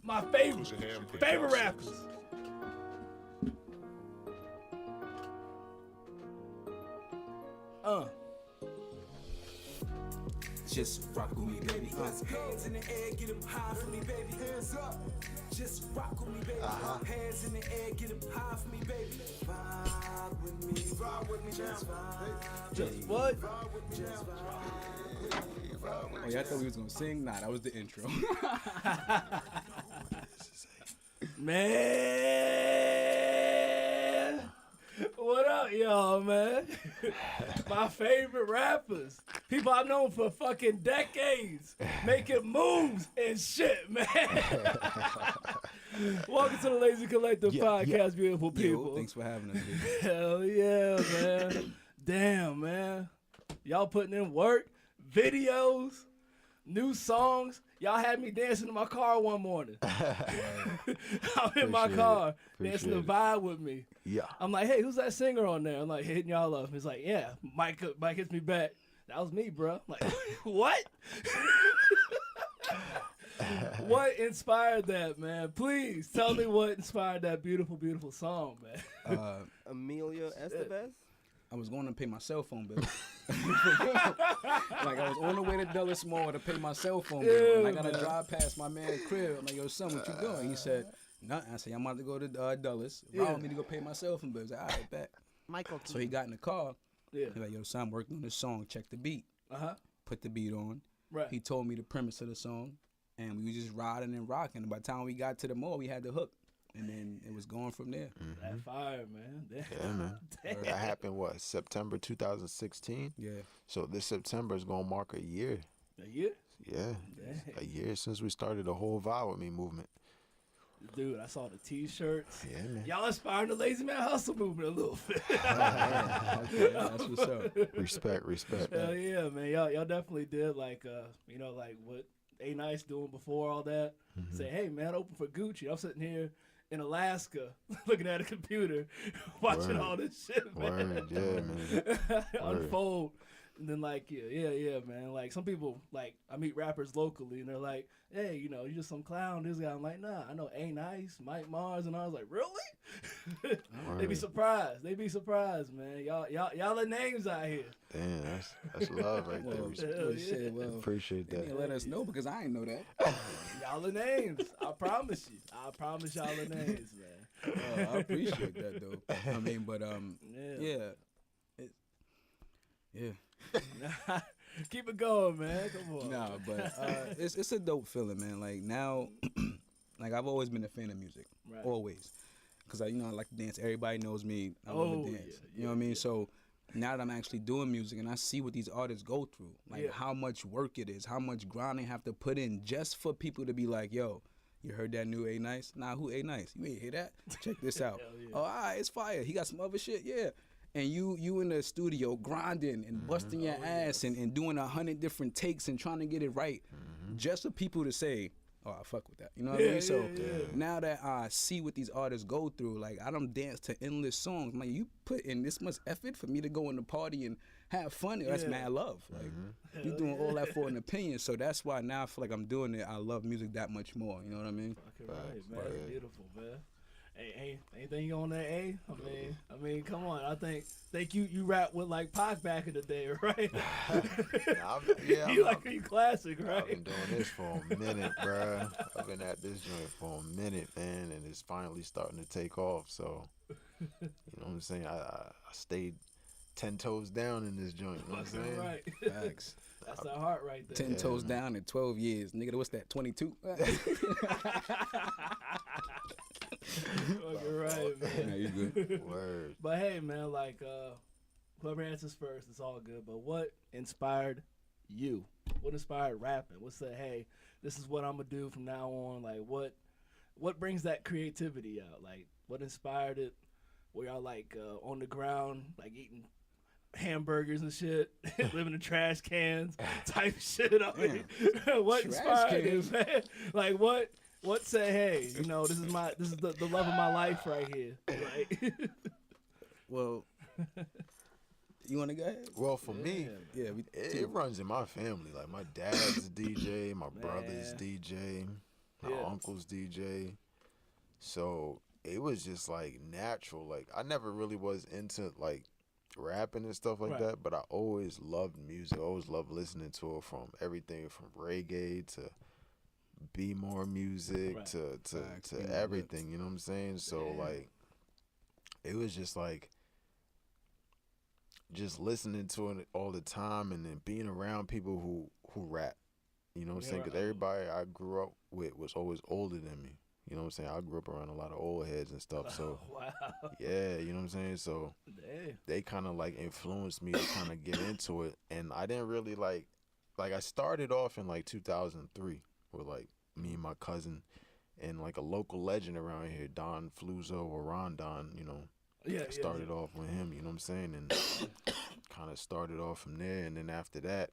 My favorite rappers. Just rock with me, baby. Hands in the air, get them high for me, baby. Hands up. Just rock with me, baby. Hands in the air, get them high for me, baby. Vibe with me. Vibe with me, just vibe. Just what? Vibe with me, just vibe. Oh, yeah, I thought we was gonna sing. Nah, that was the intro. Man, what up, y'all, man? My favorite rappers, people I've known for fucking decades, making moves and shit, man. Welcome to the Lazy Collective podcast, beautiful people. Yo, thanks for having us, dude. Hell yeah, man. Damn, man. Y'all putting in work, videos, new songs. Y'all had me dancing in my car one morning. I'm in my car dancing the vibe with me. Yeah. I'm like, hey, who's that singer on there? I'm like, hitting y'all up. He's like, yeah, Mike hits me back. That was me, bro. I'm like, what? What inspired that, man? Please tell me what inspired that beautiful, beautiful song, man. Emilio Estevez? I was going to pay my cell phone bill. Like I was on the way to Dulles Mall to pay my cell phone bill. And I got to drive past my man's crib. I'm like, yo, son, what you doing? He said, nothing. I said, I'm about to go to Dulles. Allow me to go pay my cell phone bill. He said, all right, bet. Michael. So he got in the car. Yeah. He's like, yo, son, I'm working on this song. Check the beat. Uh-huh. Put the beat on. Right. He told me the premise of the song. And we was just riding and rocking. And by the time we got to the mall, we had the hook. And then it was going from there. That fire, man. Damn. Yeah, man. That happened, what, September 2016? Yeah. So this September is going to mark a year. A year? Yeah. A year since we started the whole Vibe With Me movement. Dude, I saw the T-shirts. Yeah, man. Y'all inspired the Lazy Man Hustle movement a little bit. That's what's up. Respect. Hell yeah, man. Y'all definitely did like like what A-Nice doing before all that. Say, hey man, open for Gucci. I'm sitting here in Alaska looking at a computer, watching all this shit, man. Word, yeah, man. Unfold. And then like, yeah, man. Like some people, like I meet rappers locally and they're like, hey, you know, you're just some clown, this guy. I'm like, nah, I know A-Nice, Mike Marz, and I was like, really? They be surprised. Man. Y'all are names out here. Damn, that's love right there. Well, Appreciate they that. didn't let us know because I didn't know that. Y'all are names. I promise you. I promise y'all are names, man. I appreciate that though. I mean, but yeah. Keep it going, man. Come on. Nah, but it's a dope feeling, man. Like now, like I've always been a fan of music, always, because I like to dance. Everybody knows me. I love to dance. You know what I mean? So now that I'm actually doing music and I see what these artists go through, like how much work it is, how much grind they have to put in just for people to be like, yo, you heard that new A-Nice? Nah, who A-Nice? You ain't hear that? Check this out. Oh, all right, it's fire. He got some other shit, yeah. And you in the studio grinding and busting your ass and doing 100 different takes and trying to get it right, just for people to say, oh, I fuck with that. You know what I mean? So now that I see what these artists go through, like I done dance to endless songs. I'm like, you put in this much effort for me to go in the party and have fun. That's mad love. Like you doing all that for an opinion. So that's why now I feel like I'm doing it. I love music that much more. You know what I mean? Okay, right, man. Beautiful, man. Hey, anything on that, A? I mean, come on. I think you rap with like Pac back in the day, right? You classic, right? I've been doing this for a minute, bro. I've been at this joint for a minute, man, and it's finally starting to take off. So, you know what I'm saying? I stayed 10 toes down in this joint. You know what I'm saying? Right. Facts. That's the heart right there. 10 toes down in 12 years. Nigga, what's that, 22? You're right, man. Yeah, you good. Word. But hey, man, like whoever answers first, it's all good. But what inspired you? What inspired rapping? What said, hey, this is what I'm gonna do from now on? Like, what brings that creativity out? Like, what inspired it? Were y'all like on the ground, like eating hamburgers and shit, living in trash cans, type shit? I mean, what inspired it, man? Like, what said, hey, you know, this is the love of my life right here. Right? Well, you want to go ahead? Well, for me, it runs in my family. Like my dad's a DJ, my brother's DJ, my uncle's DJ. So it was just like natural. Like I never really was into like rapping and stuff like that, but I always loved music. I always loved listening to it, from everything from reggae to B-more music to everything. You know what I'm saying? So like it was just like just listening to it all the time, and then being around people who rap. You know what I'm saying? Because everybody I grew up with was always older than me. You know what I'm saying? I grew up around a lot of old heads and stuff. So, yeah, you know what I'm saying? So, they kind of like influenced me to kind of get into it. And I didn't really like I started off in like 2003 with like me and my cousin and like a local legend around here, Don Fluzzo or Ron Don, you know. I started off with him, you know what I'm saying? And kind of started off from there. And then after that,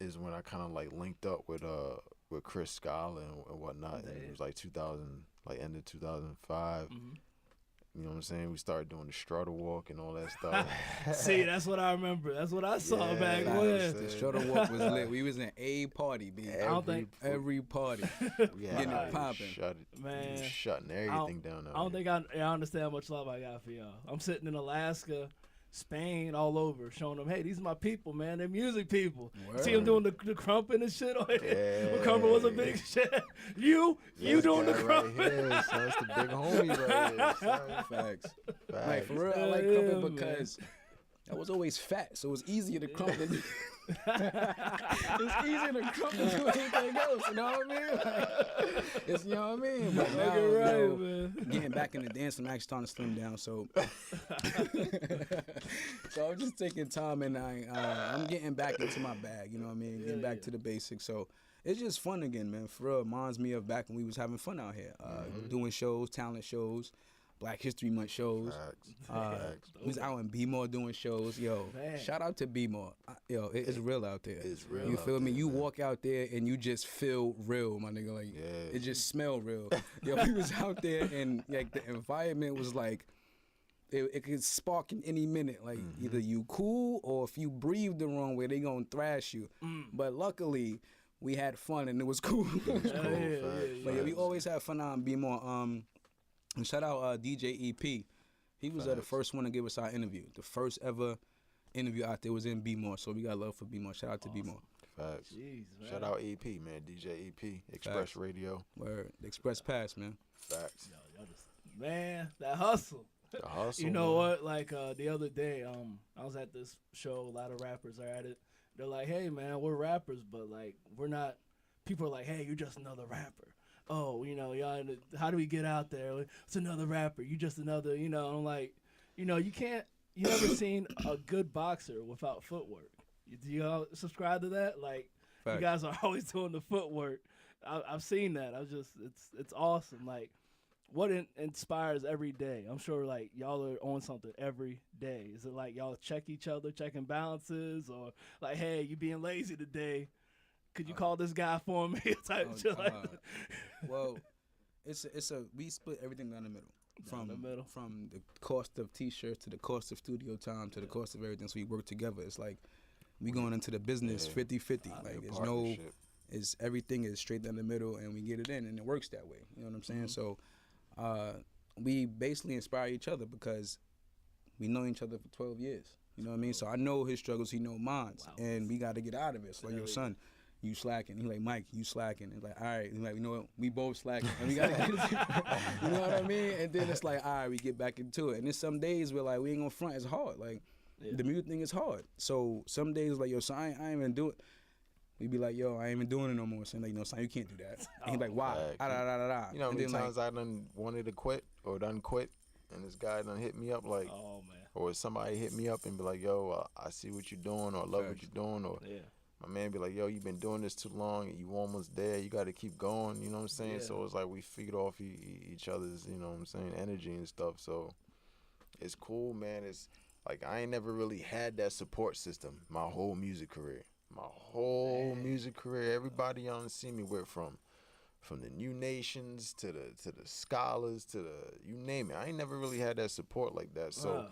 is when I kind of like linked up with Chris Scala and whatnot. And it was like 2000, like end of 2005. You know what I'm saying? We started doing the Strutter Walk and all that stuff. See, that's what I remember. That's what I saw back when. The Strutter Walk was lit. We was in a party, B. Every party. Getting it popping. Shutting everything down. I don't think I understand how much love I got for y'all. I'm sitting in Alaska, Spain, all over, showing them, hey, these are my people, man. They're music people. See them doing the crumping and shit. When Crumping was a big shit. You doing the crumping. Right, that's the big homie right here. Facts. Like, for real, I like crumping because I was always fat, so it was easier to crump than it's easier to crump than do anything else, you know what I mean? Like, it's, you know what I mean? But now, man. Getting back in the dance, I'm actually starting to slim down, so so I'm just taking time, and I'm getting back into my bag, you know what I mean? Getting back to the basics, so it's just fun again, man. For real, it reminds me of back when we was having fun out here, doing shows, talent shows, Black History Month shows. We was out in B-more doing shows. Yo, shout out to B-more. Yo, it's real out there. It's real. You feel me? You walk out there and you just feel real, my nigga. Like, it just smell real. Yo, we was out there and like the environment was like, it could spark in any minute. Like either you cool or if you breathe the wrong way, they gonna thrash you. But luckily, we had fun and it was cool. But yeah, we always have fun out in B-more. And shout out DJ EP. He was the first one to give us our interview. The first ever interview out there was in B-more. So we got love for B-more. Shout out to B-more. Facts. Jeez, shout out EP, man. DJ EP. Express Radio. Word. Express Pass, man. Facts. Man, that hustle. The hustle. You know what? Like the other day, I was at this show. A lot of rappers are at it. They're like, hey, man, we're rappers, but like we're not. People are like, hey, you're just another rapper. Oh, you know, y'all, how do we get out there? It's another rapper. You just another, you know. I'm like, you know, you never seen a good boxer without footwork. Do you all subscribe to that? Like, you guys are always doing the footwork. I've seen that. It's awesome. Like, what inspires every day? I'm sure, like, y'all are on something every day. Is it like y'all check each other, checking balances, or like, hey, you being lazy today? Could you call this guy for me? Type shit like that. Well, we split everything down the middle. From the cost of T-shirts to the cost of studio time to the cost of everything. So we work together. It's like we going into the business 50-50. Like everything is straight down the middle, and we get it in, and it works that way. You know what I'm saying? So we basically inspire each other because we know each other for 12 years. You know what I mean? So I know his struggles, he know mine, and we got to get out of it. So like, your son, you slacking. He like, Mike, you slacking. And like, all right. He's like, you know what? We both slacking. And we got to get it. You know what I mean? And then it's like, all right, we get back into it. And then some days we're like, we ain't going to front. It's hard. Like, the music thing is hard. So some days like, yo, son, I ain't even do it. We be like, yo, I ain't even doing it no more. So like, no, son, you can't do that. And he's like, why? You know how many times I done wanted to quit or done quit, and this guy done hit me up like, oh, man. Or somebody hit me up and be like, yo, I see what you're doing, or I love what you're doing, or my man be like, yo, you been doing this too long, you almost there, you got to keep going, you know what I'm saying? So it's like we feed off each other's, you know what I'm saying, energy and stuff. So it's cool, man. It's like I ain't never really had that support system my whole music career. Music career, everybody y'all see me with, from the New Nations to the Scholars to the, you name it. I ain't never really had that support like that. So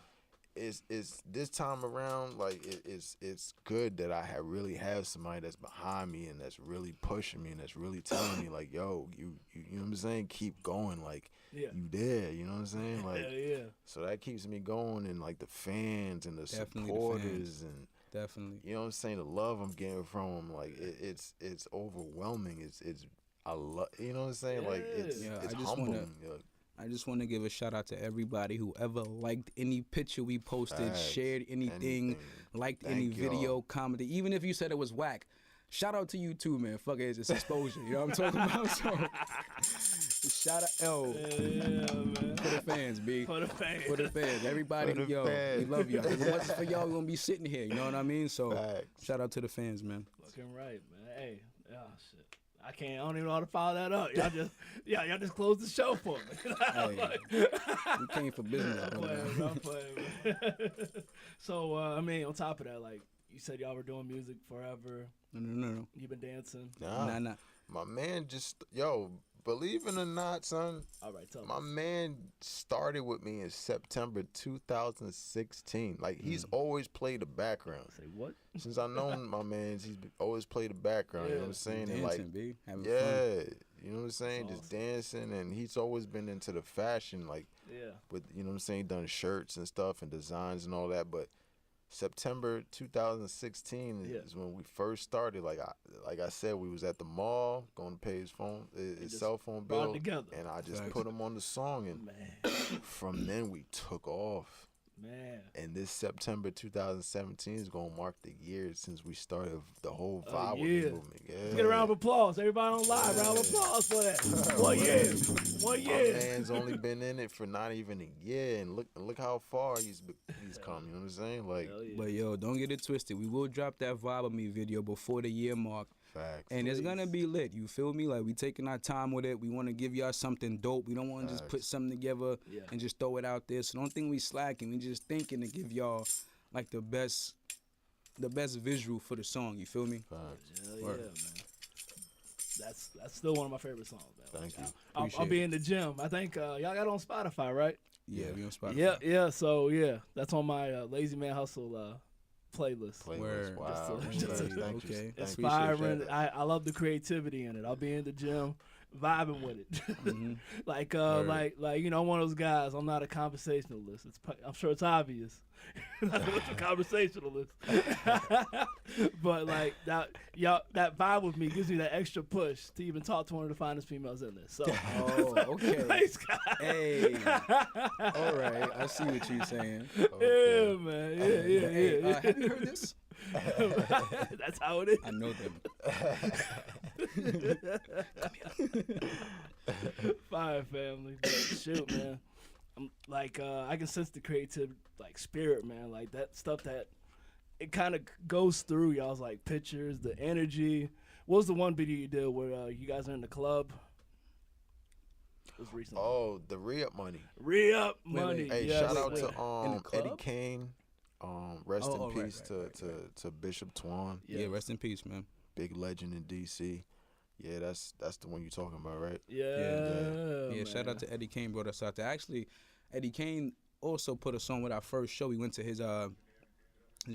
it's this time around, like it's good that I really have somebody that's behind me and that's really pushing me and that's really telling me like, yo, you know what I'm saying, keep going, like you there, you know what I'm saying, like so that keeps me going, and like the fans and the Definitely supporters and definitely, you know what I'm saying, the love I'm getting from them, like it's overwhelming. It's I love, you know what I'm saying, like it's humbling. I just want to give a shout out to everybody who ever liked any picture we posted, shared anything, liked any video, commented. Even if you said it was whack, shout out to you too, man. Fuck it, it's exposure. You know what I'm talking about? So, shout out, man. For the fans, B. For the fans. For the fans. Everybody, we love y'all. If it wasn't for y'all, we wouldn't be sitting here. You know what I mean? So, shout out to the fans, man. Fucking right, man. Hey, shit. I don't even know how to follow that up. Y'all just closed the show for me. Hey, we came for business. I'm playing, man. So, I mean, on top of that, like, you said y'all were doing music forever. No. You been dancing? Nah. My man just, believe it or not, son. All right, tell me. My man started with me in September 2016. Like, he's always played the background. Say what? Since I known my man, he's always played the background. You know what I'm saying? Dancing, and like, B. Having fun. You know what I'm saying? That's just dancing, and he's always been into the fashion, like, with, you know what I'm saying, done shirts and stuff and designs and all that. But September 2016 is when we first started. Like I said, we was at the mall going to pay his cell phone bill, and I just put him on the song, and from then we took off. Man. And this September 2017 is gonna mark the year since we started the whole vibe with the movement. Let's get a round of applause. Everybody on live, round of applause for that. 1 year. 1 year. My man's only been in it for not even a year, and look how far he's come. You know what I'm saying? Like, but don't get it twisted. We will drop that Vibe of Me video before the year mark. Facts. And it's gonna be lit. You feel me? Like, we taking our time with it. We want to give y'all something dope. We don't want to just put something together and just throw it out there. So don't think we slacking. We just thinking to give y'all like the best visual for the song. You feel me? Yeah, man. That's still one of my favorite songs, man. Thank you. I'll be in the gym. I think y'all got it on Spotify, right? Yeah, we on Spotify. Yeah. So that's on my Lazy Man Hustle playlist. Wow. Okay. Inspiring. I love the creativity in it. I'll be in the gym, vibing with it. like one of those guys. I'm not a conversationalist. I'm sure it's obvious. Not a conversationalist. But like that vibe with me gives me that extra push to even talk to one of the finest females in this. So. Okay. Thanks, guys. Hey. All right. I see what you're saying. Okay. Yeah, man. Yeah. Have you heard this? That's how it is. I know them. Fire, family. But shoot, man. I'm like I can sense the creative spirit, man. Like that stuff that it kind of goes through y'all's like pictures, the energy. What was the one video you did where you guys are in the club? It was recently. Oh, the re-up money. Re-up money. Hey, yes. shout out to Eddie Kane. Rest in peace to Bishop Twan. Yeah, rest in peace, man. Big legend in DC. Yeah, that's the one you're talking about, right? Yeah. Shout out to Eddie Kane, brought us out there. Actually, Eddie Kane also put us on with our first show. We went to his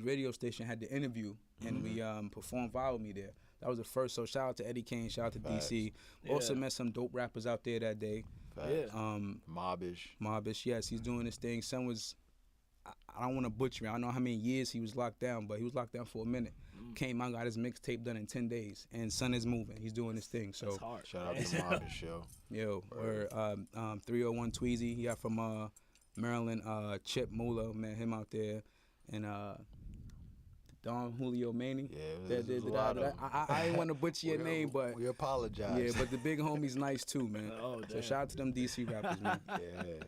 radio station, had the interview, and we performed Vibe With Me there. That was the first. So shout out to Eddie Kane, shout out to DC. Also met some dope rappers out there that day. Mobbish, yes, he's doing his thing. Son was, I don't want to butcher it. I don't know how many years he was locked down, but he was locked down for a minute. Came out, got his mixtape done in 10 days, and son is moving. He's doing his thing. So that's hard. Shout out to Mobbish, yo. Yo, we're 301 Tweezy. He got from Maryland. Chip Mula, met him out there, and Don Julio Maney. Yeah, I ain't want to butcher your name, but we apologize. Yeah, but the big homie's nice too, man. So shout out to them DC rappers, man. Yeah.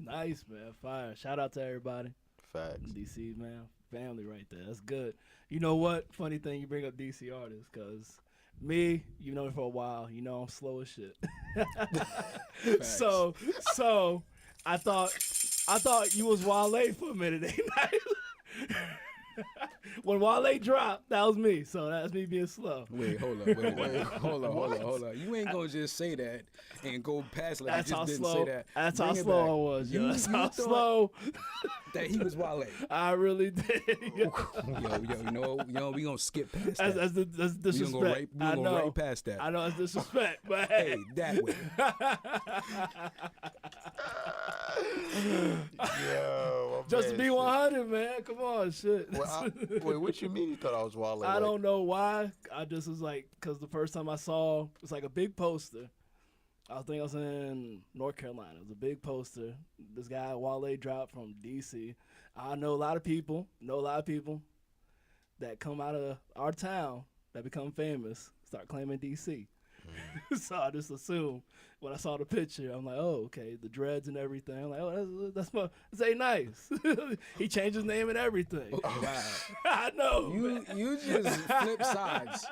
Nice, man. Fire. Shout out to everybody. Facts. DC, man. Family right there. That's good. You know what? Funny thing you bring up DC artists, because me, you know me for a while. You know I'm slow as shit. so I thought you was Wale for a minute, ain't I? When Wale dropped, that was me. So that's me being slow. Wait, hold up. Hold on. You ain't gonna just say that and go past like That's you how just didn't slow. say that. That's Bring how it slow back. I was. Yo. That's You how thought slow. that he was Wale. I really did. Yo, we gonna skip past that. That's disrespect. We gonna go right past that. I know it's disrespect, but Hey, that way. Yo, just to be 100, man. Come on, shit. Wait, what you mean you thought I was Wale? I don't know why. I just was like, because the first time I saw, it was like a big poster. I think I was in North Carolina. It was a big poster. This guy, Wale, dropped from D.C. I know a lot of people that come out of our town that become famous, start claiming D.C. So I just assumed when I saw the picture, I'm like, oh, okay, the dreads and everything. I'm like, oh, that's A Nice. He changed his name and everything. Oh, wow. I know. You just flip sides.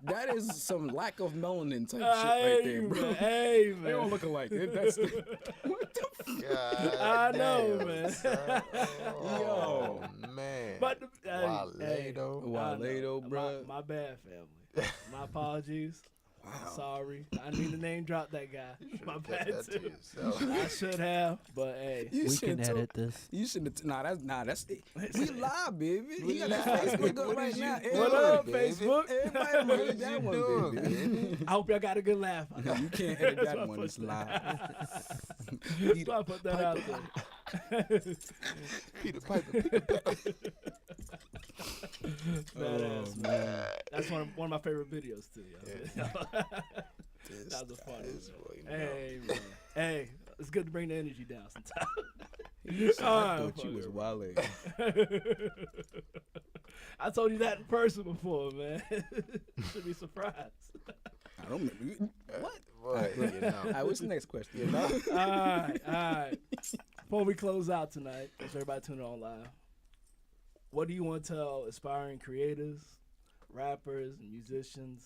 That is some lack of melanin type shit Hey, right there, bro. Hey, man. They don't look alike. That's the, what the God I know, damn, man. son. Oh, man. But Wale, though. Wale, bro. My bad, family. My apologies. Wow. Sorry. I didn't mean to name drop that guy. My Kept bad, that to too. yourself. I should have, but hey. You We should've can told- edit this. You shouldn't have. That's it. We live, baby. He got that Facebook up What right is now. you What doing, up, baby? Facebook? Everybody What heard is that you one, doing, baby. baby? I hope y'all got a good laugh. No, you can't edit That's that why I one. put It's live. That's why I put that out there. Peter Piper. Badass, man. That's one of my favorite videos, too. Yo. That was funny. Hey, man. Hey, it's good to bring the energy down sometimes. I thought you was Wale. I told you that in person before, man. Should be surprised. I don't remember. What? Boy, you know. All right, what's the next question? You know? All right. Before we close out tonight, as everybody tuning on live, what do you want to tell aspiring creators, rappers, musicians,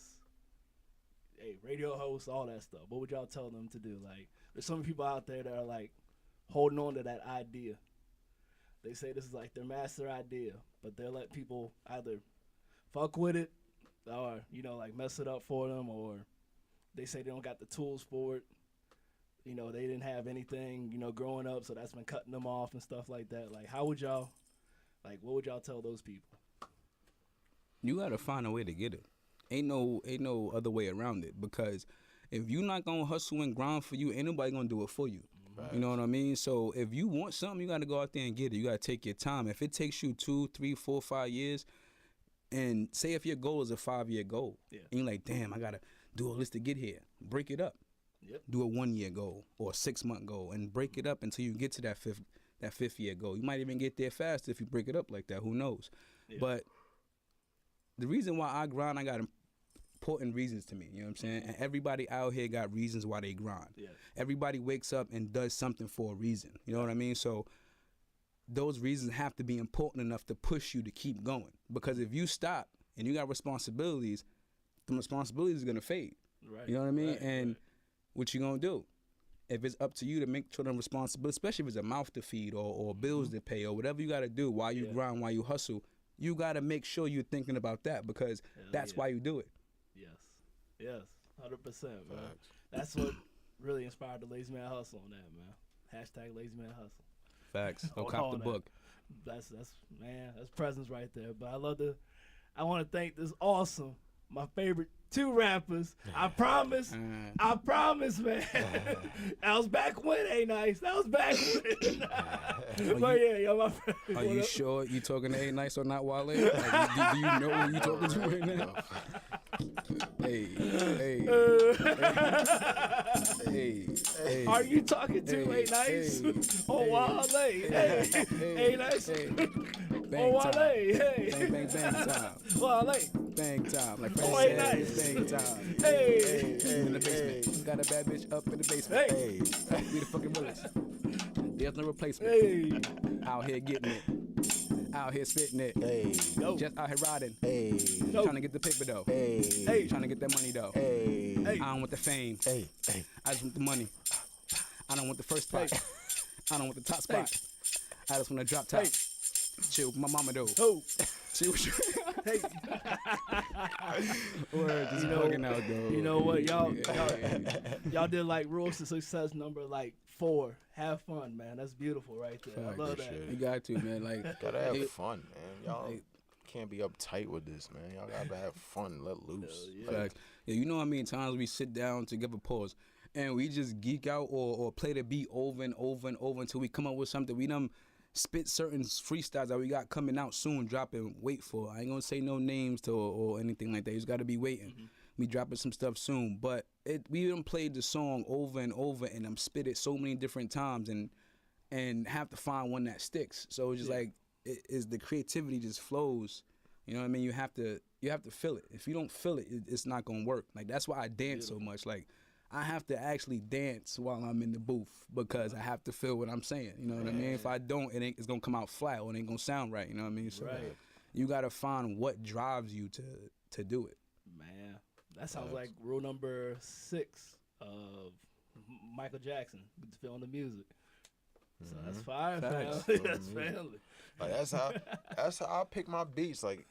hey, radio hosts, all that stuff? What would y'all tell them to do? Like, there's so many people out there that are like holding on to that idea. They say this is like their master idea, but they'll let people either fuck with it or, like mess it up for them, or they say they don't got the tools for it. They didn't have anything, growing up, so that's been cutting them off and stuff like that. Like, what would y'all tell those people? You gotta find a way to get it. Ain't no other way around it, because if you not gonna hustle and grind for you, ain't nobody gonna do it for you. Right. You know what I mean? So if you want something, you gotta go out there and get it. You gotta take your time. If it takes you 2, 3, 4, 5 years, and say if your goal is a 5-year goal, and you're like, damn, I gotta do all this to get here. Break it up. Yep. Do a 1-year goal or a 6-month goal, and break it up until you get to that fifth year goal. You might even get there faster if you break it up like that. Who knows? Yeah. But the reason why I grind, I got important reasons to me. You know what I'm saying? And everybody out here got reasons why they grind. Yeah. Everybody wakes up and does something for a reason. You know what I mean? So those reasons have to be important enough to push you to keep going. Because if you stop and you got responsibilities, the responsibilities are gonna fade. Right. You know what I mean? And what you gonna do? If it's up to you to make sure them responsible, especially if it's a mouth to feed or bills to pay or whatever you got to do while you grind, while you hustle, you got to make sure you're thinking about that, because that's why you do it. Yes, 100%, man. That's what really inspired the Lazy Man Hustle on that, man. # Lazy Man Hustle. Facts. Go cop the book. That's presence right there. But I want to thank this awesome, my favorite 2 rappers. I promise, man. That was back when, A Nice. That was back when. But my friend. Are you sure you talking to A Nice or not, Wale? Like, do you know who you talking to right now? Hey. Are you talking to A Nice or Wale? Hey, A Nice. Bang Wale. time. Hey. Bang time. Wale. Bang time. Like A Nice. Bang time. Hey. In the basement. Got a bad bitch up in the basement. Hey. We the fucking bullets. There's no replacement. Hey. Out here getting it. Out here spitting it. Hey. No. Just out here riding. Hey. No. Trying to get the paper though. Hey. Trying to get that money though. Hey. I don't want the fame. Hey. I just want the money. I don't want the first spot. I don't want the top spot. I just want to drop top. Chill, my mama though. Oh, Chill. hey, Word, just bugging out though. you know what, y'all did like Rules to Success number like 4. Have fun, man. That's beautiful right there. I love that. You got to, man. Like, Gotta have fun, man. Y'all can't be uptight with this, man. Y'all gotta have fun, let loose. Facts. Yeah, you know how many times we sit down to give a pause and we just geek out or play the beat over and over and over until we come up with something. We done spit certain freestyles that we got coming out soon, dropping. Wait for. I ain't gonna say no names to or anything like that. You just gotta be waiting. Mm-hmm. We dropping some stuff soon, but we done played the song over and over and I'm spit it so many different times and have to find one that sticks. So it's just like is the creativity just flows. You know what I mean? You have to feel it. If you don't feel it, it's not gonna work. Like that's why I dance so much. Like I have to actually dance while I'm in the booth because I have to feel what I'm saying. You know what I mean? If I don't, it's gonna come out flat or it ain't gonna sound right. You know what I mean? So you gotta find what drives you to do it. Man, that sounds like rule number 6 of Michael Jackson. Feeling the music. So that's fire, family. That's family. Like that's how I pick my beats. Like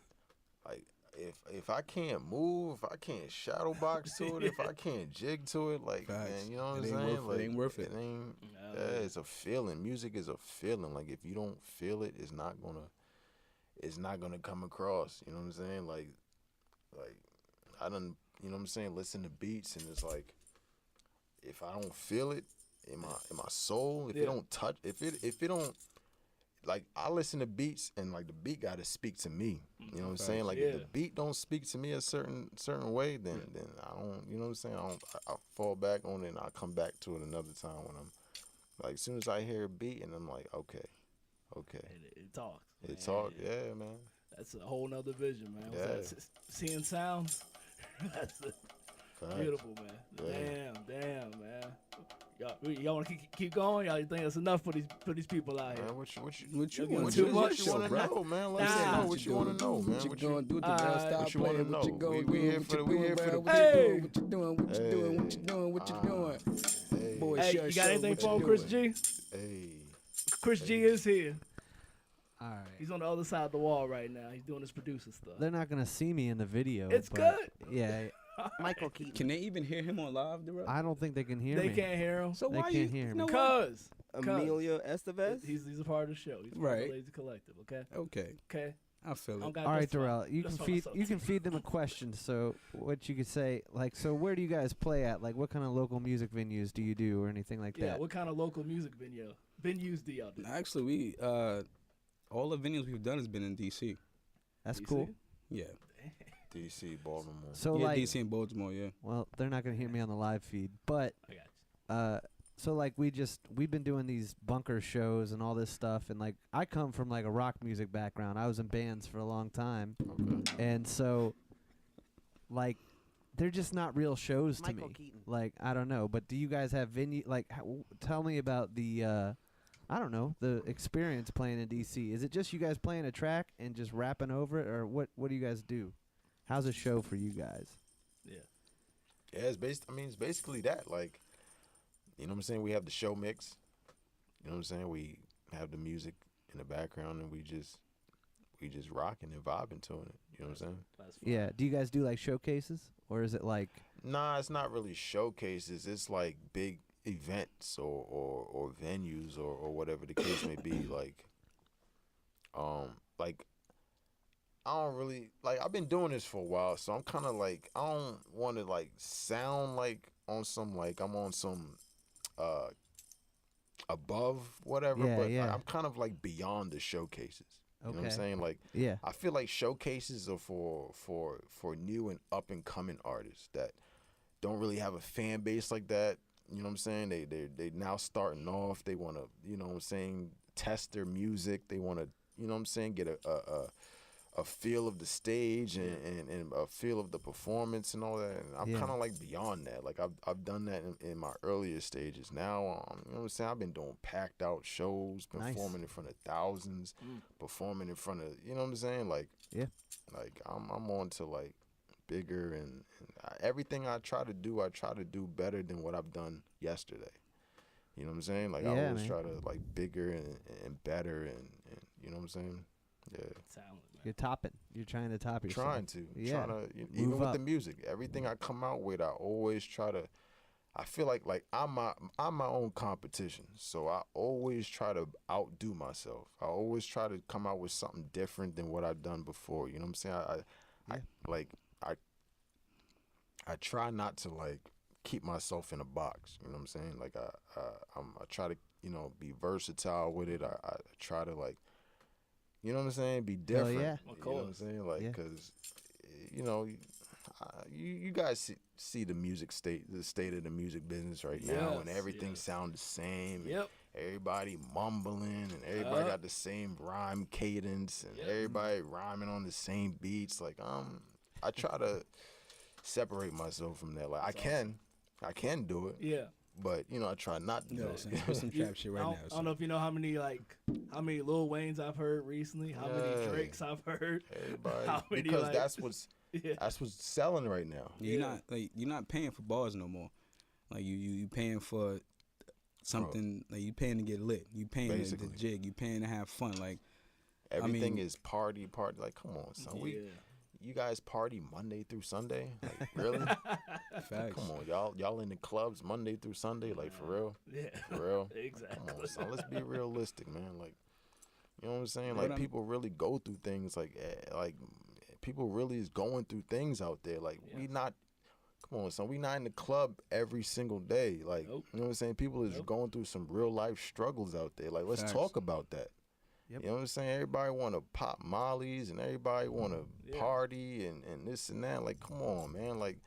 if I can't move, if I can't shadow box to it, if I can't jig to it, like man, you know what I'm saying? Like it ain't worth it. It's a feeling. Music is a feeling. Like if you don't feel it, it's not gonna come across. You know what I'm saying? Like I done, you know what I'm saying, listen to beats and it's like if I don't feel it in my soul, if it don't touch, if it don't, like I listen to beats and like the beat gotta speak to me. You know what I'm saying? Like if the beat don't speak to me a certain way, then I don't, you know what I'm saying? I fall back on it and I come back to it another time when I'm like as soon as I hear a beat and I'm like, okay. It talks. It talks, yeah, man. That's a whole nother vision, man. Yeah. Seeing sounds. That's beautiful, man. Yeah. Damn, man. Y'all want to keep going? Y'all think that's enough for these people out here? Man, what you want to know, man? Let us know what you want to know, man. What you gonna do? What you want to know? We here for the Hey! What you doing? What you doing? Hey, you got anything for Chris G? Hey. Chris G is here. All right. He's on the other side of the wall right now. He's doing his producer stuff. They're not gonna see me in the video. It's good. Yeah. Michael Keaton. Can they even hear him on live, bro? I don't think they can hear me. me. They can't hear him. So they why can't hear me? Because Emilio Estevez? He's a part of the show. He's part of the Lazy Collective, okay? Okay. I feel it. All right, Darrell. You can feed them a question. So what you could say, like, so where do you guys play at? Like, what kind of local music venues do you do, or anything like that? Yeah. What kind of local music venues do y'all do? Actually, we all the venues we've done has been in DC. That's DC? cool. Yeah. DC, Baltimore. So yeah, like DC and Baltimore, yeah. Well, they're not gonna hear me on the live feed, but I got you. so like we've been doing these bunker shows and all this stuff, and like I come from like a rock music background. I was in bands for a long time, and so like they're just not real shows to me. Keaton. Like I don't know, but do you guys have venue? Like, tell me about the I don't know, the experience playing in DC. Is it just you guys playing a track and just rapping over it, or what do you guys do? How's a show for you guys? Yeah, it's basically that. Like, you know what I'm saying? We have the show mix. You know what I'm saying? We have the music in the background and we just rocking and vibing to it. You know what I'm saying? Yeah. Do you guys do like showcases, or is it like? Nah, it's not really showcases. It's like big events or venues or whatever the case may be. Like I don't really like. I've been doing this for a while, so I'm kind of like I don't want to like sound like on some like I'm on some above whatever, but like, I'm kind of like beyond the showcases. You know what I'm saying? Like, I feel like showcases are for new and up and coming artists that don't really have a fan base like that. You know what I'm saying? They now starting off. They want to, you know what I'm saying, test their music. They want to, you know what I'm saying, get a feel of the stage and a feel of the performance and all that. And I'm kind of like beyond that. Like I've done that in my earlier stages. Now, you know what I'm saying, I've been doing packed out shows, performing in front of thousands, performing in front of, you know what I'm saying? Like, like I'm on to like bigger and everything I try to do better than what I've done yesterday. You know what I'm saying? Like I always try to like bigger and better and you know what I'm saying? Yeah. Talent, man. You're topping. You're trying to top yourself. Trying to. Yeah. Even Move with up. the music, everything I come out with, I always try to. I feel like I'm my own competition, so I always try to outdo myself. I always try to come out with something different than what I've done before. You know what I'm saying? I try not to like keep myself in a box. You know what I'm saying? Like I try to be versatile with it. I try to like, you know what I'm saying? Be different. yeah. You know what I'm saying? Like, because you guys see the state of the music business right now, and everything sounds the same. Yep. Everybody mumbling, and everybody got the same rhyme cadence, and everybody rhyming on the same beats. Like, I try to separate myself from that. Like, I can do it. Yeah. But I try not to. No, put some trap shit right now. I don't know if you know how many Lil Waynes I've heard recently, how many Drakes I've heard. Everybody, because that's what's selling right now. You're not paying for bars no more. Like you paying for something. Like you paying to get lit. You paying to jig. You paying to have fun. Like everything is party. Like, come on, son. You guys party Monday through Sunday? Like, really? Facts. Come on, y'all in the clubs Monday through Sunday? Like, for real? Yeah. For real? Exactly. Come on, son. Let's be realistic, man. Like, you know what I'm saying? Like, people really go through things. Like people really is going through things out there. Like, come on, son. We not in the club every single day. Like, you know what I'm saying? People is going through some real life struggles out there. Like, let's talk about that. Yep. You know what I'm saying? Everybody want to pop mollies and everybody want to party and this and that. Like, come on, man. Like,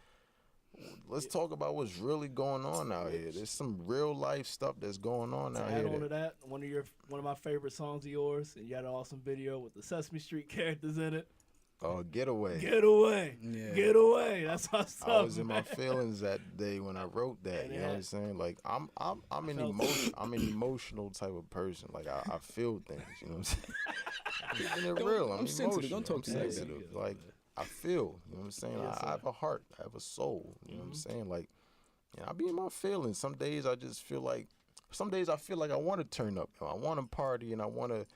let's talk about what's really going on out here. There's some real life stuff that's going on out here. To add on to that, one of my favorite songs of yours, and you had an awesome video with the Sesame Street characters in it. Oh, Getaway. Getaway. Yeah. Getaway. That's my stuff. I was in my feelings that day when I wrote that. You know what I'm saying? Like, I'm an emotional type of person. Like, I feel things. You know what I'm saying? Keeping it real. I'm sensitive. emotional. Don't talk to me like that. Like, I feel. You know what I'm saying? I have a heart. I have a soul. You know what I'm saying? Like, I be in my feelings. Some days I just feel like. Some days I feel like I want to turn up. I want to party and I want to.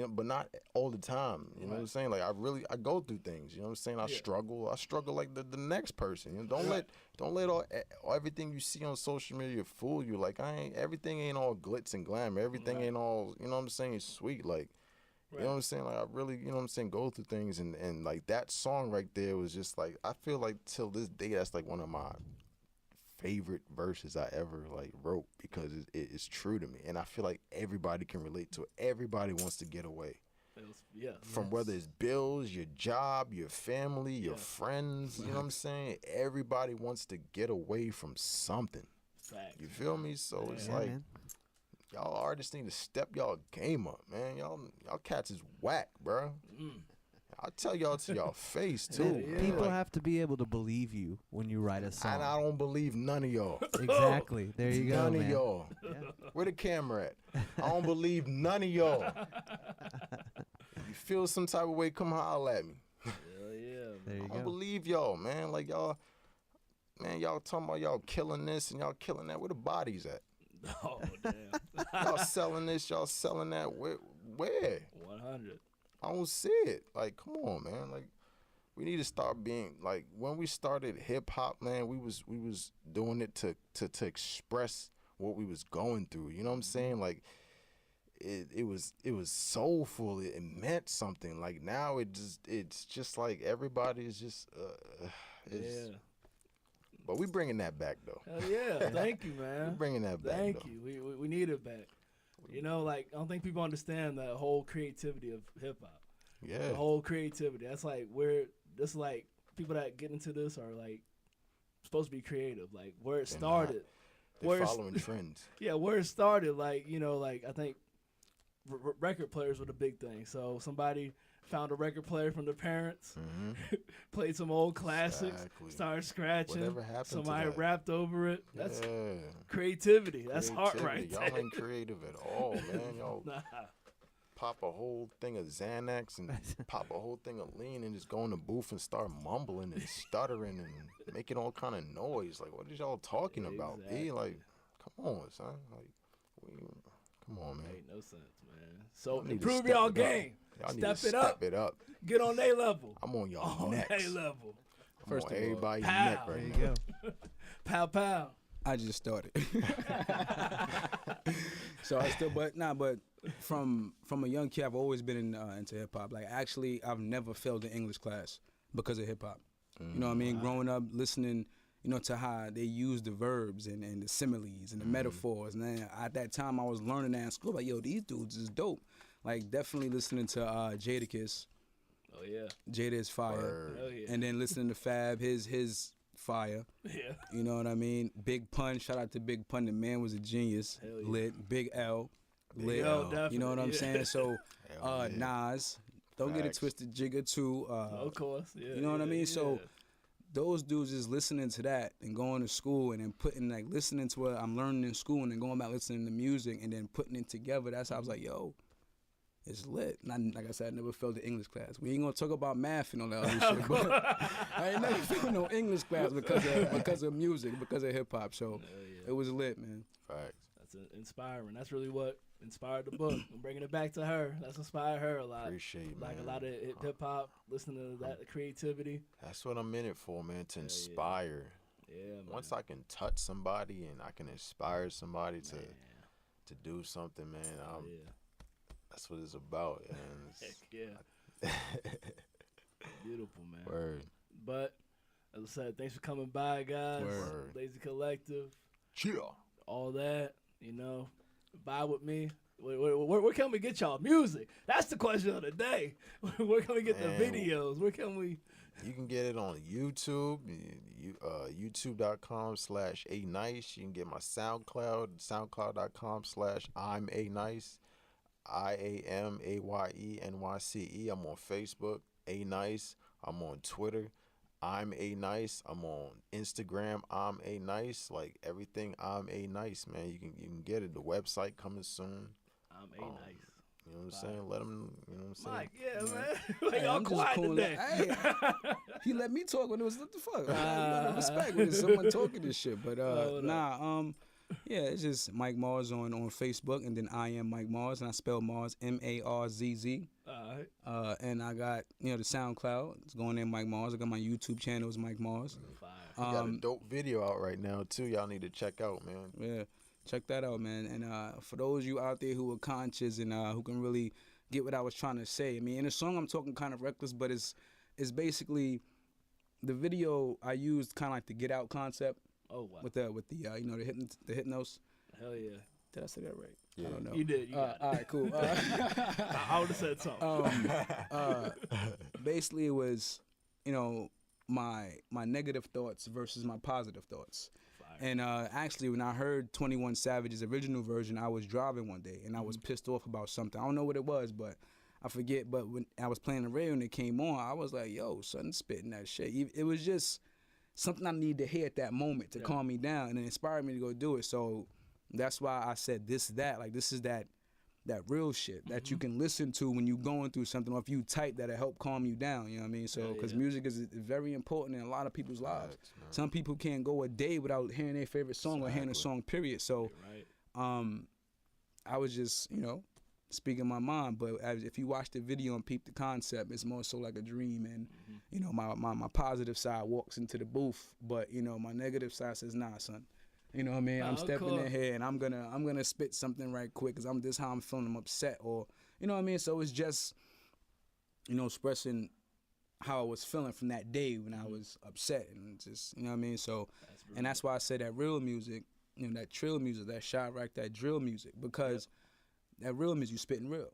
But not all the time. You know what I'm saying? Like, I go through things. You know what I'm saying? I struggle like the next person. Don't let all everything you see on social media fool you. Like, everything ain't all glitz and glamour. Everything ain't all, you know what I'm saying, sweet. Like, you know what I'm saying? Like, I really, you know what I'm saying, go through things and like that song right there was just like, I feel like till this day that's like one of my favorite verses I ever like wrote because it's true to me, and I feel like everybody can relate to it. Everybody wants to get away from whether it's bills, your job, your family, your friends. You know what I'm saying? Everybody wants to get away from something. You feel me? So it's like, man, y'all artists need to step y'all game up, man. Y'all cats is whack, bro. I'll tell y'all to y'all face, too. People have to be able to believe you when you write a song. And I don't believe none of y'all. Exactly. There you go, None man. of y'all. Where the camera at? I don't believe none of y'all. If you feel some type of way, come holler at me. There you I go. don't believe y'all, man. Like, y'all talking about y'all killing this and y'all killing that. Where the bodies at? Oh, damn. Y'all selling this, y'all selling that. Where? 100. I don't see it. Like, come on, man. Like, we need to start being like when we started hip hop, man. We was doing it to express what we was going through. You know what I'm saying? Like, it was soulful. It meant something. Like now, it's just like everybody's just But we bringing that back though. Hell yeah! Thank you, man. We bringing that back. Thank though. you. We need it back. You know, like, I don't think people understand the whole creativity of hip hop. Yeah. The whole creativity. That's like like people that get into this are like supposed to be creative. Like where it started. They're following trends. Yeah, where it started, like, you know, like I think record players were the big thing. So somebody found a record player from their parents, played some old classics, started scratching. Whatever happened somebody to that? rapped over it. That's creativity. That's art right there. Y'all ain't creative at all, man. Y'all pop a whole thing of Xanax and pop a whole thing of lean and just go in the booth and start mumbling and stuttering and making all kind of noise. Like, what is y'all talking about? Exactly. Like, come on, son. Like, Come on, man. Ain't no sense, man. So Y'all need to improve step y'all it up. game. Y'all need Step to it up. Step it up. Get on their level. I'm on y'all On necks. their level. I'm on everybody's pow. neck There right you now. go. Pow pow. I just started. So I still, but from a young kid, I've always been into hip hop. Like actually, I've never failed an English class because of hip hop. You know what I mean? Growing up, listening, to how they use the verbs and the similes and the metaphors. And then at that time, I was learning that in school. Like, yo, these dudes is dope. Like definitely listening to Jadakiss. Oh yeah. Jada is fire. Word. Oh yeah. And then listening to Fab, his fire. Yeah. You know what I mean? Big Pun, shout out to Big Pun. The man was a genius. Hell yeah. Lit. Big L. Lit. L, You know what I'm definitely, saying? So Hell yeah. Nas, don't get it Facts. twisted, Jigga too. Of course. Yeah. You know what I yeah, mean? So yeah. those dudes is listening to that and going to school and then putting listening to what I'm learning in school and then going back listening to music and then putting it together. That's how I was like, yo, it's lit. And like I said, I never failed the English class. We ain't gonna talk about math and all that other shit, but I ain't never failed no English class because of music, because of hip hop. So it was lit, man. Facts. That's inspiring. That's really what inspired the book. I'm bringing it back to her. That's inspired her a lot. Appreciate it, Like man. a lot of hip hop, listening to that creativity. That's what I'm in it for, man. To inspire. Yeah, man. Once I can touch somebody and I can inspire somebody to do something, man. That's what it's about. And Heck yeah. Beautiful, man. Word. But as I said, thanks for coming by, guys. Word. Lazy Collective, Chill. all that. Buy with me. Where can we get y'all music? That's the question of the day. Where can we get the Man. videos? Where can we? You can get it on YouTube, youtube.com/A-Nice. You can get my SoundCloud, soundcloud.com/I'm A Nice, IAMAYENYCE. I'm on Facebook, A Nice. I'm on Twitter, I'm A Nice. I'm on Instagram, I'm A Nice. Like everything, I'm A Nice, man. You can get it. The website coming soon. I'm A Nice. You know what I'm saying? Let them. You know what I'm saying? Mike, yeah, man. Like, Hey, y'all I'm just quiet cool. today. Hey, he let me talk when it was what the fuck. I gotta respect when it's someone talking this shit. But yeah, it's just Mike Marz on Facebook, and then I am Mike Marz, and I spell Marz MARZZ. All right. And I got the SoundCloud. It's going in Mike Marz. I got my YouTube channel. It's Mike Marz. Fire. You got a dope video out right now too. Y'all need to check out, man. Yeah, check that out, man. And for those of you out there who are conscious and who can really get what I was trying to say, I mean, in the song I'm talking kind of reckless, but it's basically the video I used kind of like the Get Out concept. Oh wow. With the the hypnos. Hell yeah. Did I say that right? Yeah. I don't know. You did. You got it. All right, cool. I would have said something. Basically, it was my negative thoughts versus my positive thoughts. Fire. And actually, when I heard 21 Savage's original version, I was driving one day and I was pissed off about something. I don't know what it was, but I forget. But when I was playing the radio and it came on, I was like, "Yo, son, spitting that shit." It was just something I needed to hear at that moment to calm me down and it inspired me to go do it. So that's why I said this is that real shit that you can listen to when you're going through something, or if you type that'll help calm you down. You know what I mean? So because music is very important in a lot of people's lives. Some people can't go a day without hearing their favorite song or hearing a song, period. So I was just speaking my mind, but if you watch the video and peep the concept, it's more so like a dream, and my positive side walks into the booth, but my negative side says, nah, son, you know what I mean? I'm stepping in here and I'm gonna spit something right quick because this how I'm feeling. I'm upset, or you know what I mean? So it's just expressing how I was feeling from that day when I was upset, and just what I mean? So and that's why I say that real music, that trill music, that Chirac, that drill music, because that real music, you spitting real.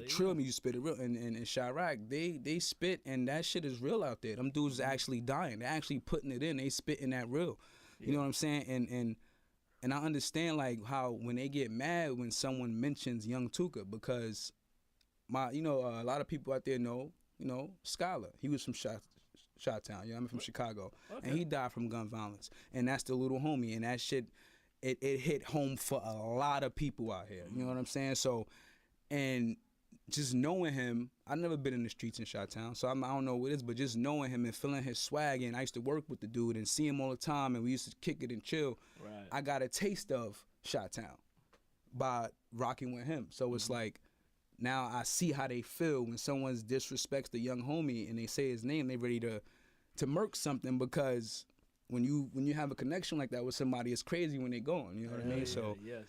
Trill music, you spit it real. And Chirac, they spit, and that shit is real out there. Them dudes is actually dying. They're actually putting it in. They spitting that real. You know what I'm saying? And I understand like how when they get mad when someone mentions Young Tuka, because a lot of people out there know, Scholar. He was from Chi-Town, I'm from Chicago. Okay. And he died from gun violence. And that's the little homie. And that shit, it hit home for a lot of people out here. You know what I'm saying? So, and just knowing him, I've never been in the streets in Chi-Town, so I don't know what it is, but just knowing him and feeling his swag, and I used to work with the dude and see him all the time, and we used to kick it and chill. Right. I got a taste of Chi-Town by rocking with him. So it's like, now I see how they feel when someone disrespects the young homie and they say his name, they ready to murk something, because when you have a connection like that with somebody, it's crazy when they gone. You know what I mean? So yes.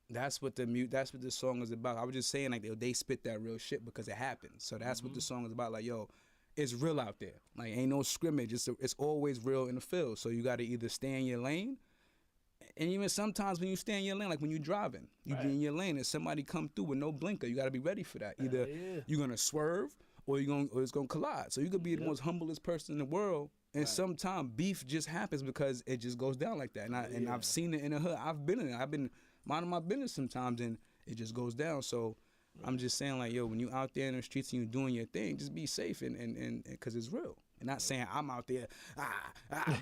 that's what this song is about. I was just saying, like, they spit that real shit because it happened. So that's what the song is about. Like, yo, it's real out there. Like, ain't no scrimmage. It's always real in the field. So you got to either stay in your lane, and even sometimes when you stay in your lane, like when you're driving, you be in your lane and somebody come through with no blinker, you got to be ready for that. Either you're gonna swerve or it's gonna collide. So you could be the most humblest person in the world, and sometimes beef just happens because it just goes down like that. And I've seen it in the hood. I've been in it. I've been minding my business sometimes, and it just goes down. So I'm just saying, like, yo, when you out there in the streets and you doing your thing, just be safe, and because it's real. And not saying I'm out there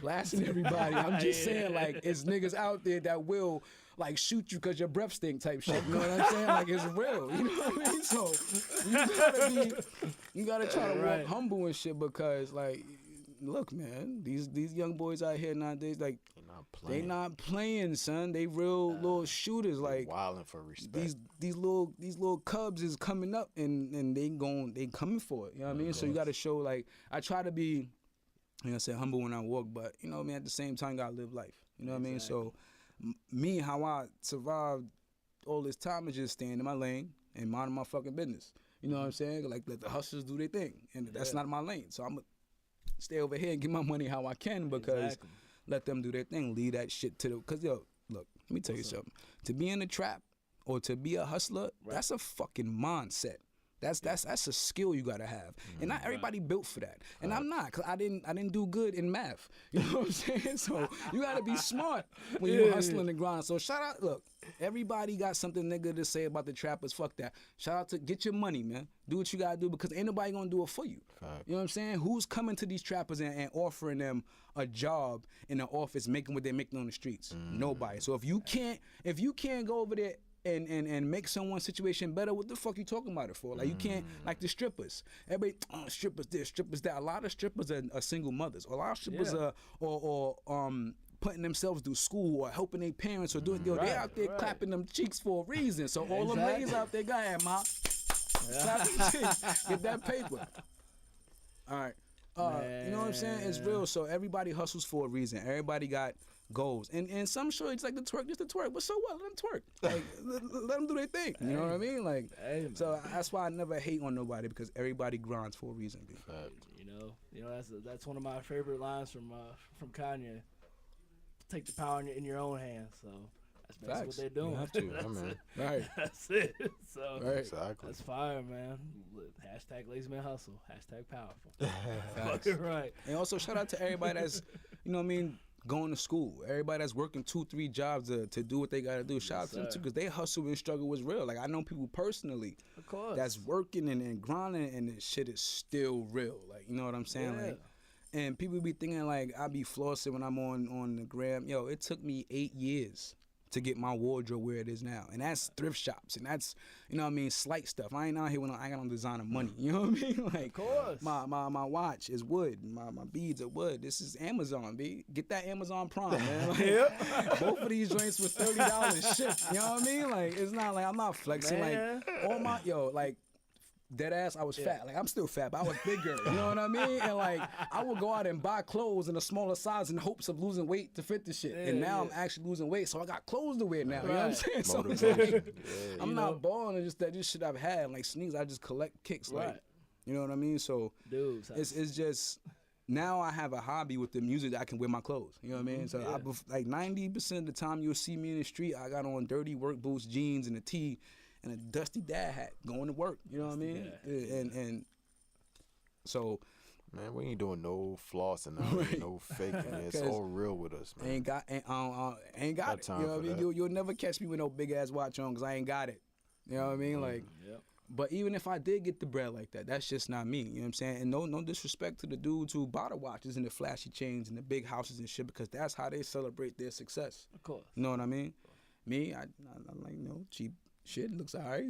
blasting everybody. I'm just saying, like, it's niggas out there that will, like, shoot you because your breath stink type shit. You know what I'm saying? Like, it's real. You know what I mean? So you gotta try to walk humble and shit, because, like, look, man, these young boys out here nowadays, like, they not playing, son. They real little shooters. Like, wilding for respect. These little cubs is coming up, and they coming for it. You know what I mean? So you got to show, like, I try to be, you know, say humble when I walk, but, you know what I mean, at the same time, gotta live life. You know what I mean? So me, how I survived all this time is just staying in my lane and minding my fucking business. You know what I'm saying? Like, let the hustlers do their thing, and that's not my lane. So I'm gonna stay over here and get my money how I can, because let them do their thing. Leave that shit to the, because, yo, look, let me tell you something. To be in the trap or to be a hustler, that's a fucking mindset. That's a skill you gotta have, and not everybody built for that. And I'm not, cause I didn't do good in math. You know what I'm saying? So you gotta be smart when you hustling and grinding. So shout out, look, everybody got something nigga to say about the trappers. Fuck that. Shout out to get your money, man. Do what you gotta do, because ain't nobody gonna do it for you. You know what I'm saying? Who's coming to these trappers and offering them a job in the office, making what they're making on the streets? Nobody. So if you can't go over there and make someone's situation better, what the fuck you talking about it for? Like, you can't, like the strippers. Everybody, strippers this, strippers that. A lot of strippers are single mothers. A lot of strippers are putting themselves through school or helping their parents or doing. They out there clapping them cheeks for a reason. So all them ladies out there, go ahead, ma. Clap them cheeks. Get that paper. All right. You know what I'm saying? It's real. So everybody hustles for a reason. Everybody got goals. And some shorties like to twerk just to twerk, but so what? Let them twerk. Like, let them do their thing. You know what I mean? Like, so that's why I never hate on nobody, because everybody grinds for a reason. You know that's one of my favorite lines from Kanye. Take the power in your own hands. So that's basically what they're doing. You have to, man. Right. That's it. So exactly. That's fire, man. Hashtag lazy man hustle. Hashtag powerful. Fucking right. And also shout out to everybody that's, you know what I mean, going to school. Everybody that's working 2-3 jobs to do what they gotta do. Shout out to them too, because they hustle and struggle was real. Like, I know people personally, of course, that's working and grinding, and this shit is still real. Like, you know what I'm saying? Yeah. Like, and people be thinking, like, I be flossing when I'm on the gram. Yo, it took me 8 years to get my wardrobe where it is now. And that's thrift shops, and that's, you know what I mean, slight stuff. I ain't out here when I got on designer money. You know what I mean? Like, of course. My watch is wood. My beads are wood. This is Amazon, B. Get that Amazon Prime, man. Like, both of these joints was $30 shipped. You know what I mean? Like, it's not like I'm not flexing. Man. Like, all my, like, dead ass, I was fat. Like, I'm still fat, but I was bigger. You know what I mean? And, like, I would go out and buy clothes in a smaller size in hopes of losing weight to fit the shit. And now I'm actually losing weight, so I got clothes to wear now. You know what I'm saying? So it's like, I'm not balling. It's just that this shit I've had, like sneakers, I just collect kicks. Like, you know what I mean? So it's just, now I have a hobby with the music that I can wear my clothes. You know what I mean? So like 90% of the time you'll see me in the street, I got on dirty work boots, jeans, and a tee, and a dusty dad hat going to work. You know what I mean? And so, man, we ain't doing no flossing out here, no faking. It's all real with us, man. Ain't got it. You know what I mean? You'll never catch me with no big ass watch on, because I ain't got it. You know what I mean? Like, but even if I did get the bread like that, that's just not me. You know what I'm saying? And no disrespect to the dudes who buy the watches and the flashy chains and the big houses and shit, because that's how they celebrate their success. Of course. You know what I mean? Me, I like, cheap shit, looks alright.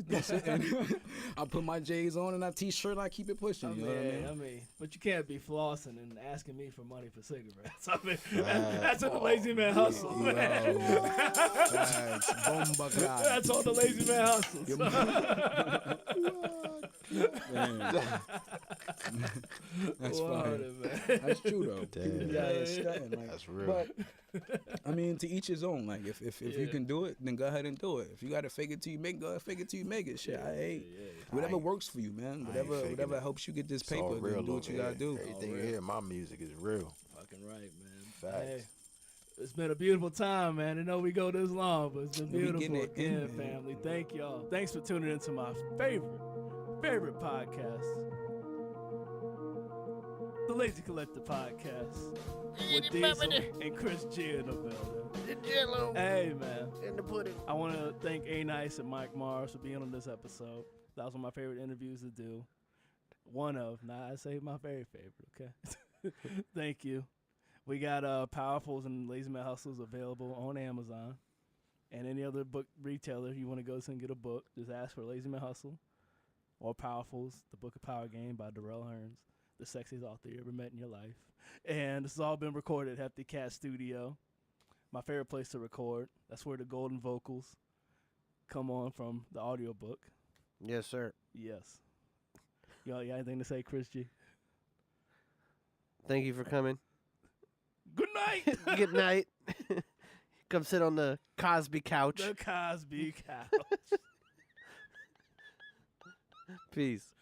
I put my J's on and I t-shirt. I keep it pushing. You know what I mean? But you can't be flossing and asking me for money for cigarettes. I mean, that's on the lazy man hustle. Man. That's on the lazy man hustle. That's funny. That's true though. Damn. That's real. But I mean, to each his own. Like if you can do it, then go ahead and do it. If you got to fake it till you make it, go ahead, fake it till you make it. Shit, whatever works for you, man. Whatever helps you get this paper, then do what you gotta do. Everything you hear, my music is real. Fucking right, man. Facts. Hey, it's been a beautiful time, man. I know we go this long, but it's been beautiful again, family. Thank y'all. Thanks for tuning into my favorite podcast, the Lazy Collector Podcast, with Diesel and Chris G in the building. The Jello. Hey, man. And the pudding. I want to thank A-Nice and Mike Marz for being on this episode. That was one of my favorite interviews to do. I say my very favorite, okay? Thank you. We got Powerfuls and Lazy Man Hustles available on Amazon. And any other book retailer, you want to go to and get a book, just ask for Lazy Man Hustle or Powerfuls, The Book of Power Game by Darrell Hearns, the sexiest author you ever met in your life. And this has all been recorded at Hefty Cat Studio, my favorite place to record. That's where the golden vocals come on from the audiobook. Yes, sir. Yes. You got anything to say, Chris G? Thank you for coming. Good night. Good night. Come sit on the Cosby couch. The Cosby couch. Peace.